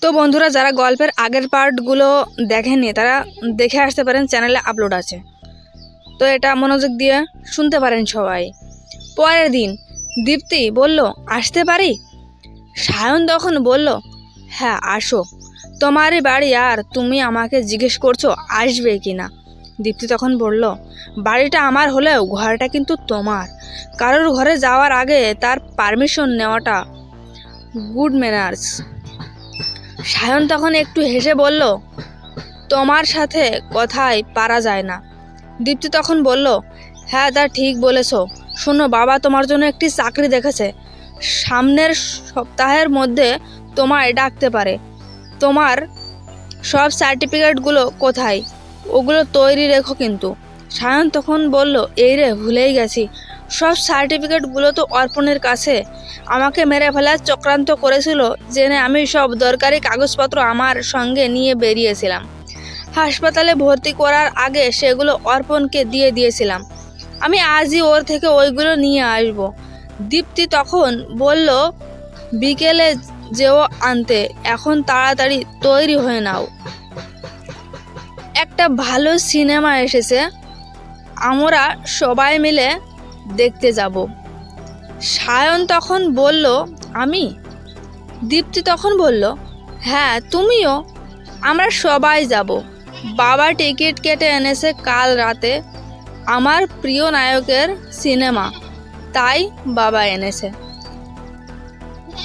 তো বন্ধুরা, যারা গল্পের আগের পার্টগুলো দেখেননি তারা দেখে আসতে পারেন, চ্যানেলে আপলোড আছে। তো এটা মনোযোগ দিয়ে শুনতে পারেন সবাই। পরের দিন দীপ্তি বলল, আসতে পারি? সায়ন তখন বলল, হ্যাঁ আসো, তোমারই বাড়ি আর তুমি আমাকে জিজ্ঞেস করছো আসবে কি না। দীপ্তি তখন বলল, বাড়িটা আমার হলেও ঘরটা কিন্তু তোমার। কারোর ঘরে যাওয়ার আগে তার পারমিশন নেওয়াটা গুড ম্যানার্স। সায়ন তখন একটু হেসে বলল, তোমার সাথে কথাই পারা যায় না। দীপ্তি তখন বলল, হ্যাঁ তা ঠিক বলেছ। শোনো, বাবা তোমার জন্য একটি চাকরি দেখেছে, সামনের সপ্তাহের মধ্যে তোমায় ডাকতে পারে। তোমার সব সার্টিফিকেটগুলো কোথায়? ওগুলো তৈরি রেখো কিন্তু। সায়ন তখন বলল, এই রে, ভুলেই গেছি, সব সার্টিফিকেটগুলো তো অর্পণের কাছে। আমাকে মেরে ফেলার চক্রান্ত করেছিল জেনে আমি সব দরকারি কাগজপত্র আমার সঙ্গে নিয়ে বেরিয়েছিলাম। হাসপাতালে ভর্তি করার আগে সেগুলো অর্পণকে দিয়ে দিয়েছিলাম। আমি আজই ওর থেকে ওইগুলো নিয়ে আসব। দীপ্তি তখন বলল, বিকেলে যেও আনতে, এখন তাড়াতাড়ি তৈরি হয়ে নাও, একটা ভালো সিনেমা এসেছে, আমরা সবাই মিলে দেখতে যাব। সায়ন তখন বলল, আমি? দীপ্তি তখন বলল, হ্যাঁ তুমিও, আমরা সবাই যাব। বাবা টিকিট কেটে এনেছে কাল রাতে, আমার প্রিয় নায়কের সিনেমা, তাই বাবা এনেছে।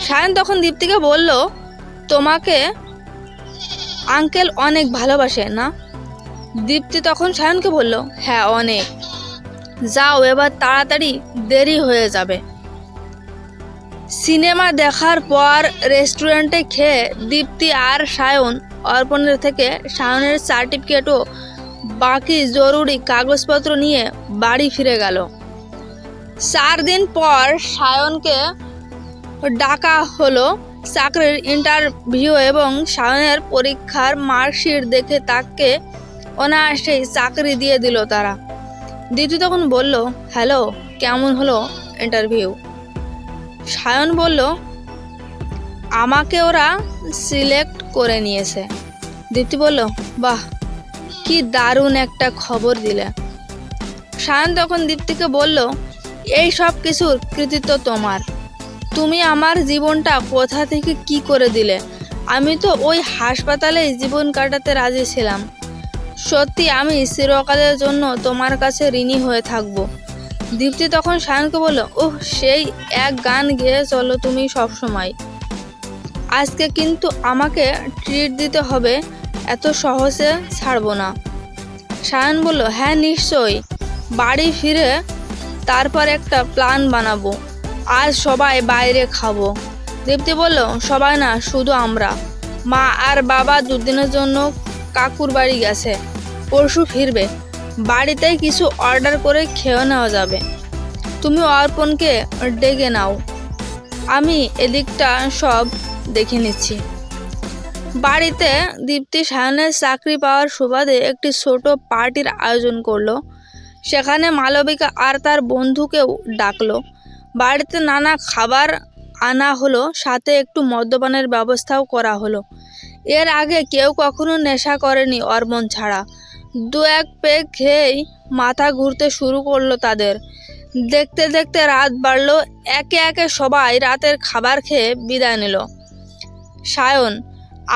সায়ন তখন দীপ্তিকে বলল, তোমাকে আঙ্কেল অনেক ভালোবাসে না? দীপ্তি তখন সায়নকে বলল, হ্যাঁ অনেক। যাও এবার তাড়াতাড়ি, দেরি হয়ে যাবে। সিনেমা দেখার পর রেস্টুরেন্টে খেয়ে দীপ্তি আর সায়ন অর্পণের থেকে সায়নের সার্টিফিকেট ও বাকি জরুরি কাগজপত্র নিয়ে বাড়ি ফিরে গেল। 4 দিন পর সায়নকে ডাকা হলো চাকরির ইন্টারভিউ এবং সায়নের পরীক্ষার মার্কশিট দেখে তাকে অনায়াসেই চাকরি দিয়ে দিল তারা। দীপ্তি তখন বলল, হ্যালো, কেমন হলো ইন্টারভিউ? সায়ন বলল, আমাকে ওরা সিলেক্ট করে নিয়েছে। দীপ্তি বলল, বাহ, কি দারুণ একটা খবর দিলে। সায়ন তখন দীপ্তিকে বলল, এই সব কিছুর কৃতিত্ব তোমার। তুমি আমার জীবনটা কোথা থেকে কি করে দিলে। আমি তো ওই হাসপাতালেই জীবন কাটাতে রাজি ছিলাম। সত্যি আমি চিরকালের জন্য তোমার কাছে ঋণী হয়ে থাকব। দীপ্তি তখন সায়নকে বলল, ওহ, সেই এক গান গেয়ে চলো তুমি সব সময়। আজকে কিন্তু আমাকে ট্রিট দিতে হবে, এত সহজে ছাড়বো না। সায়ন বলল, হ্যাঁ নিশ্চয়ই, বাড়ি ফিরে তারপর একটা প্ল্যান বানাবো। আজ সবাই বাইরে খাবো। দীপ্তি বলল, সবাই না, শুধু আমরা। মা আর বাবা দুদিনের জন্য কাকুর বাড়ি গেছে, পরশু ফিরবে। বাড়িতেই কিছু অর্ডার করে খেয়ে নেওয়া যাবে। তুমি অর্পণকে ডেকে নাও, আমি এদিকটা সব দেখে নিচ্ছি। বাড়িতে দীপ্তি সায়নের চাকরি পাওয়ার সুবাদে একটি ছোট পার্টির আয়োজন করলো। সেখানে মালবিকা আর তার বন্ধুকেও ডাকলো। বাড়িতে নানা খাবার আনা হলো, সাথে একটু মদ্যপানের ব্যবস্থাও করা হলো। এর আগে কেউ কখনো নেশা করেনি অর্পণ ছাড়া। 2-1 পেগ খেয়েই মাথা ঘুরতে শুরু করলো তাদের। দেখতে দেখতে রাত বাড়লো। একে একে সবাই রাতের খাবার খেয়ে বিদায় নিল। সায়ন,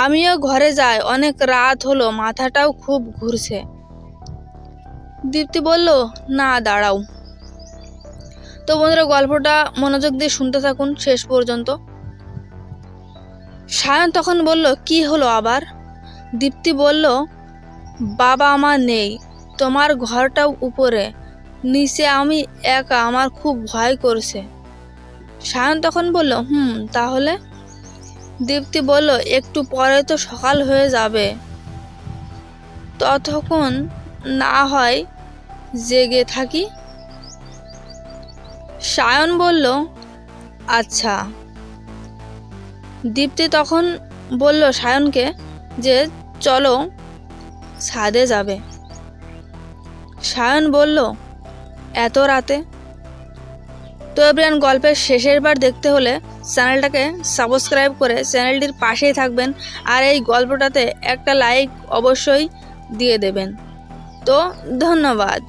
আমিও ঘরে যাই, অনেক রাত হলো, মাথাটাও খুব ঘুরছে। দীপ্তি বলল, না দাঁড়াও। তো বন্ধুরা, গল্পটা মনোযোগ দিয়ে শুনতে থাকুন শেষ পর্যন্ত। সায়ন তখন বলল, কি হলো আবার? দীপ্তি বলল, বাবা আমার নেই, তোমার ঘরটাও উপরে, নিচে আমি একা, আমার খুব ভয় করছে। সায়ন তখন বলল, তাহলে? দীপ্তি বলল, একটু পরে তো সকাল হয়ে যাবে, ততক্ষণ না হয় জেগে থাকি। সায়ন বলল, আচ্ছা। দীপ্তি তখন বলল সায়নকে যে চলো ছাদে যাবে। সায়ন বলল, এত রাতে? তো এবার গল্পের শেষের বার দেখতে হলে চ্যানেলটাকে সাবস্ক্রাইব করে চ্যানেলটির পাশেই থাকবেন আর এই গল্পটাতে একটা লাইক অবশ্যই দিয়ে দেবেন। তো ধন্যবাদ।